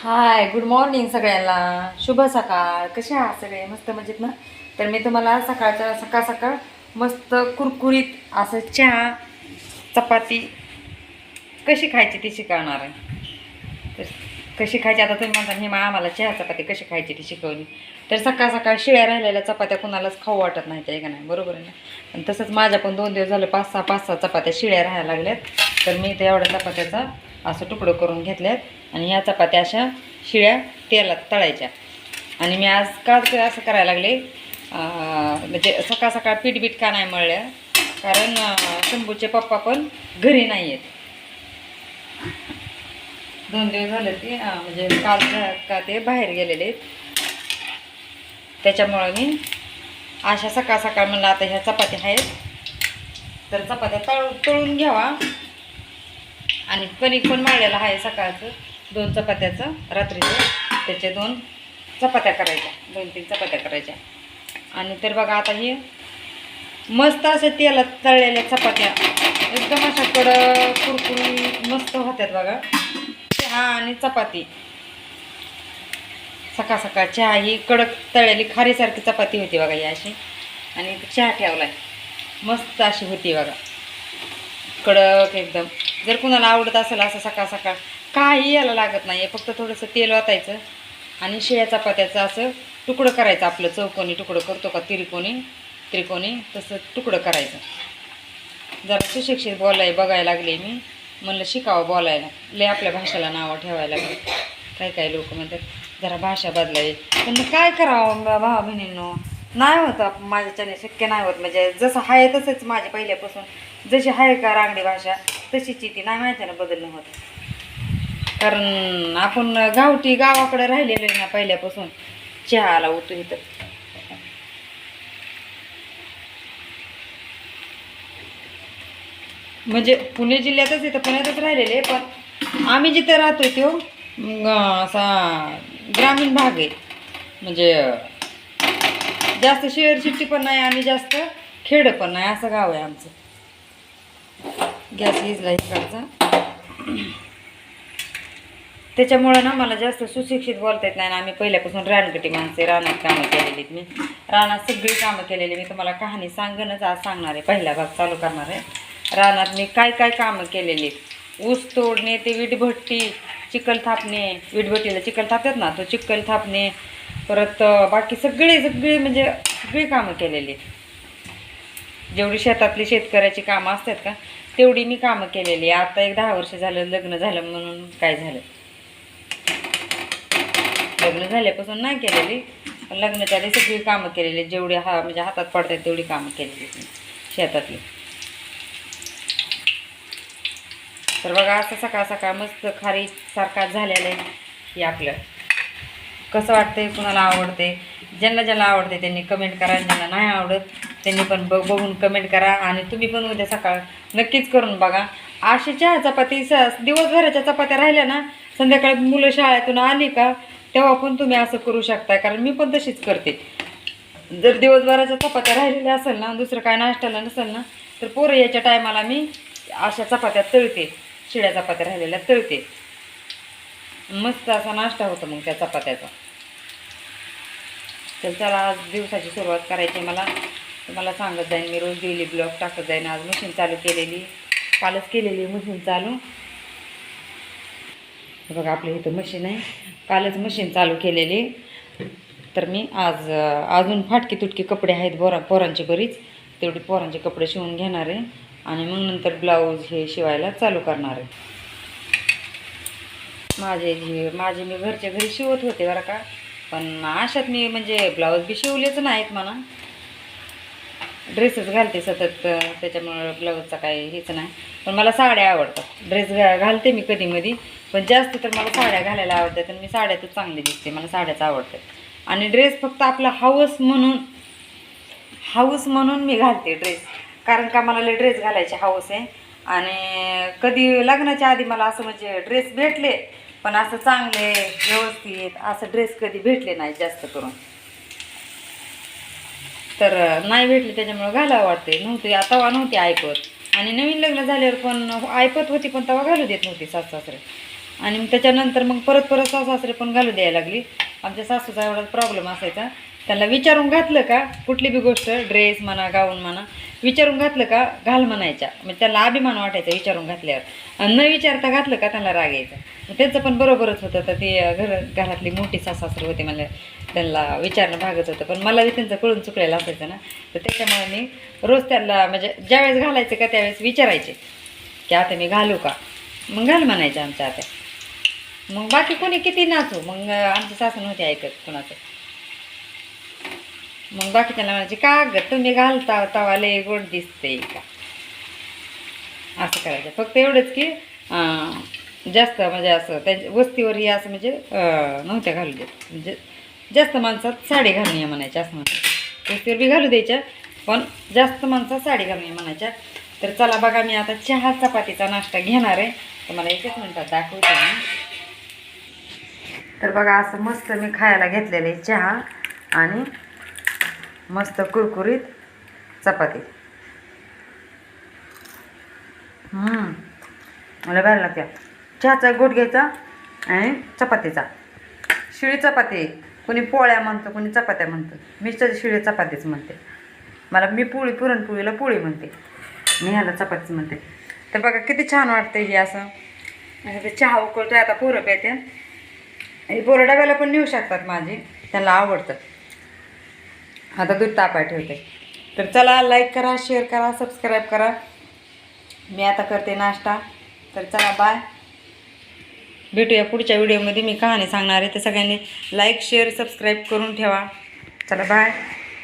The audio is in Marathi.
हाय, गुड मॉर्निंग सगळ्यांना. शुभ सकाळ. कसे आहात सगळे? मस्त मजेत ना? तर मी तुम्हाला सकाळ सकाळ मस्त कुरकुरीत असं चहा चपाती कशी खायची ती शिकवणार आहे. तर कशी खायची आता तुम्ही म्हणता हे आम्हाला चहा चपाती कशी खायची ती शिकवली. तर सकाळ सकाळ शिळ्या राहिलेल्या चपात्या कुणालाच खाऊ वाटत नाही, त्या का नाही? बरोबर आहे ना? आणि तसंच माझ्या पण 2 दिवस झाले 5-6 चपात्या शिळ्या राहायला लागल्यात. तर मी इथे एवढ्या चपात्याचा असं तुकडं करून घेतल्यात आणि ह्या चपात्या अशा शिळ्या तेलात तळायच्या. आणि मी आज का असं करायला लागले, म्हणजे सकाळ सकाळ पीठ का नाही मळल्या, कारण शंभूचे पप्पा पण घरी नाही आहेत. 2 दिवस झाले ते म्हणजे काल का ते बाहेर गेलेले आहेत. त्याच्यामुळं मी अशा सकाळ सकाळ म्हणलं आता ह्या चपात्या आहेत तर चपात्या तळून घ्यावा. आणि कणिक पण मळलेलं आहे सकाळचं 2 चपात्याचं रात्रीचं, त्याचे 2 चपात्या करायच्या, 2-3 चपात्या करायच्या. आणि तर बघा आता हे मस्त अशा तेलात तळलेल्या चपात्या एकदम अशा कडक कुरकुरी मस्त होत्यात बघा. चहा आणि चपाती सकाळ सकाळ चहा ही कडक तळलेली खारीसारखी चपाती होती बघा ही अशी. आणि चहा ठेवलाय मस्त अशी होती बघा कडक एकदम. जर कुणाला आवडत असेल असं सकाळ सकाळ काही यायला लागत नाही, फक्त थोडंसं तेल वाटायचं आणि शिळ्या चपात्याचं असं तुकडं करायचं. आपलं चौकोनी तुकडं करतो का त्रिकोणी तसं तुकडं करायचं. जरा सुशिक्षित बघायला लागले मी, म्हणलं शिकावं बोलायला. लय आपल्या भाषेला नावं ठेवायला लागले. काही लोक म्हणतात जरा भाषा बदलावी, पण काय करावं भावा बहिणींनो, नाही होतं माझ्याच्याने, शक्य नाही होत. म्हणजे जसं आहे तसंच माझी पहिल्यापासून जशी आहे का रांगडी भाषा तशीच ती नाही माझ्यानं बदलणं होत. कारण आपण गावाकडे राहिलेलो आहे ना पहिल्यापासून. चहाला होतो इथं म्हणजे पुणे जिल्ह्यातच इथं पुण्यातच राहिलेले, पण आम्ही जिथं राहतोय तो असा ग्रामीण भाग आहे. म्हणजे जास्त शहर सिटी पण नाही आणि जास्त खेड पण नाही, असं गाव आहे आमचं. गॅस इजला इकडचा, त्याच्यामुळं ना मला जास्त सुशिक्षित बोलता येत नाही ना. आम्ही पहिल्यापासून रानगटी माणसे, रानात कामं केलेलीत. मी रानात सगळी कामं केलेली. मी तुम्हाला कहाणी सांगणच आज सांगणार आहे, पहिला भाग चालू करणार आहे. रानात मी काय काय कामं केलेली. ऊस तोडणे ते विटभट्टी, चिखल थापणे, विटभट्टीला चिखल थापतात ना, तो चिखल थापणे, परत बाकी सगळी म्हणजे सगळी कामं केलेली. जेवढी शेतातली शेतकऱ्याची कामं असतात का तेवढी मी कामं केलेली. आता एक 10 वर्ष झालं लग्न झालं म्हणून काय झालं, लग्न झाल्यापासून नाही केलेली, पण लग्नाच्या आधी सगळी कामं केलेली. जेवढी म्हणजे हातात पडतात तेवढी कामं केलेली शेतातली. तर बघा असं सकाळ सकाळ मस्त खारी सारखा झालेलं आहे. हे आपलं कसं वाटतंय, कुणाला आवडते, ज्यांना आवडते त्यांनी कमेंट करा, ज्यांना नाही आवडत त्यांनी पण बघून कमेंट करा. आणि तुम्ही पण उद्या सकाळ नक्कीच करून बघा. अशी चहा चपाती दिवसभराच्या चपात्या राहिल्या ना, संध्याकाळी मुलं शाळेतून आली का तेव्हा पण तुम्ही असं करू शकता, कारण मी पण तशीच करते. जर दिवसभराच्या चपात्या राहिलेल्या असेल ना, दुसरं काय नाश्त्याला नसेल ना, तर पोरं याच्या टायमाला मी अशा चपात्या तळते, शिळ्या चपात्या राहिलेल्या तळते. मस्त असा नाश्ता होतो मग त्या चपात्याचा. तर चला आज दिवसाची सुरुवात करायची. मला सांगत जाईन मी, रोज डेली ब्लॉग टाकत जाईन. आज मशीन चालू केलेली, कालच केलेली मशीन चालू. बघा आपल्या इथं मशीन आहे, कालच मशीन चालू केलेली. तर मी आज अजून फाटकी तुटकी कपडे आहेत पोरांची बरीच, तेवढी पोरांचे कपडे शिवून घेणार आहे आणि मग नंतर ब्लाऊज हे शिवायला चालू करणार आहे. माझे मी घरच्या घरी शिवत होते बरं का, पण अशात मी म्हणजे ब्लाऊज बी शिवलेच नाहीत म्हणा, ड्रेसच घालते सतत, त्याच्यामुळं ब्लाऊजचा काही हेच नाही. पण मला साड्या आवडतात. ड्रेस घालते मी कधीमधी, पण जास्त तर मला साड्या घालायला आवडतात आणि मी साड्यातच चांगली दिसते, मला साड्याच आवडतात. आणि ड्रेस फक्त आपला हाऊस म्हणून मी घालते ड्रेस, कारण का मला लय ड्रेस घालायचे हाऊस आहे. आणि कधी लग्नाच्या आधी मला असं म्हणजे ड्रेस भेटले, पण असं चांगले व्यवस्थित असं ड्रेस कधी भेटले नाही जास्त करून, तर नाही भेटले. त्याच्यामुळं घालावं वाटते. तेव्हा नव्हती ऐकत, आणि नवीन लग्न झाल्यावर पण ऐकत होती, पण तेव्हा घालू देत नव्हती सासू सासरे. आणि मग त्याच्यानंतर मग परत परत सासरे पण घालू द्यायला लागली. आमच्या सासूचा एवढा प्रॉब्लेम असायचा, त्यांना विचारून घातलं का कुठली बी गोष्ट, ड्रेस म्हणा गाऊन म्हणा, विचारून घातलं का घाल म्हणायच्या. म्हणजे त्यांना अभिमान वाटायचा विचारून घातल्यावर, आणि न विचारता घातलं का त्यांना राग यायचा. मग त्यांचं पण बरोबरच होतं. तर ती घरातली मोठी सासू होती, मला त्यांना विचारणं भागत होतं. पण मला बी त्यांचं कळून चुकलेलं असायचं ना, तर त्याच्यामुळे मी रोज त्यांना म्हणजे ज्यावेळेस घालायचं का त्यावेळेस विचारायचे की आता मी घालू का, मग घाल म्हणायचं आमच्या आता. मग बाकी कोणी किती नाचू, मग आमची सासू नव्हती ऐकत कोणाचं. मग बाकी त्यांना म्हणायचे का ग तुम्ही घालता तवा लय गोड दिसते का, असं करायचं. फक्त एवढंच की जास्त म्हणजे असं त्यांच्या वस्तीवरही असं म्हणजे नव्हत्या घालू देत. म्हणजे जास्त माणसात साडी घालून ये म्हणायच्या असं म्हणायचं. वस्तीवर बी घालू द्यायच्या, पण जास्त माणसात साडी घालून ये म्हणायच्या. तर चला बघा, मी आता चहा चपातीचा नाश्ता घेणार आहे, तर मला एकच मिनिटात दाखवते मी. तर बघा असं मस्त मी खायला घेतलेलं आहे चहा आणि मस्त कुरकुरीत चपाती. मला बाहेर लागते. चहाचा गोट घ्यायचा आणि चपातीचा, शिळी चपाती. कोणी पोळ्या म्हणतं, कोणी चपात्या म्हणतं. मी शिळी चपातीच म्हणते. मी पुरणपोळीला पोळी म्हणते, मी ह्याला चपातीच म्हणते. तर बघा किती छान वाटतं हे असं. ते चहा उकळतोय, आता पोरं प्यायते. हे पोरं डब्याला पण नेऊ शकतात माझी, त्यांना आवडतं. आता दूध तापाय ठेवते. तर चला लाईक करा, शेअर करा, सबस्क्राईब करा. मी आता करते नाश्ता. तर चला बाय, भेटूया पुढच्या व्हिडिओमध्ये. मी कहाणी सांगणार आहे, तर सगळ्यांनी लाईक शेअर सबस्क्राईब करून ठेवा. चला बाय.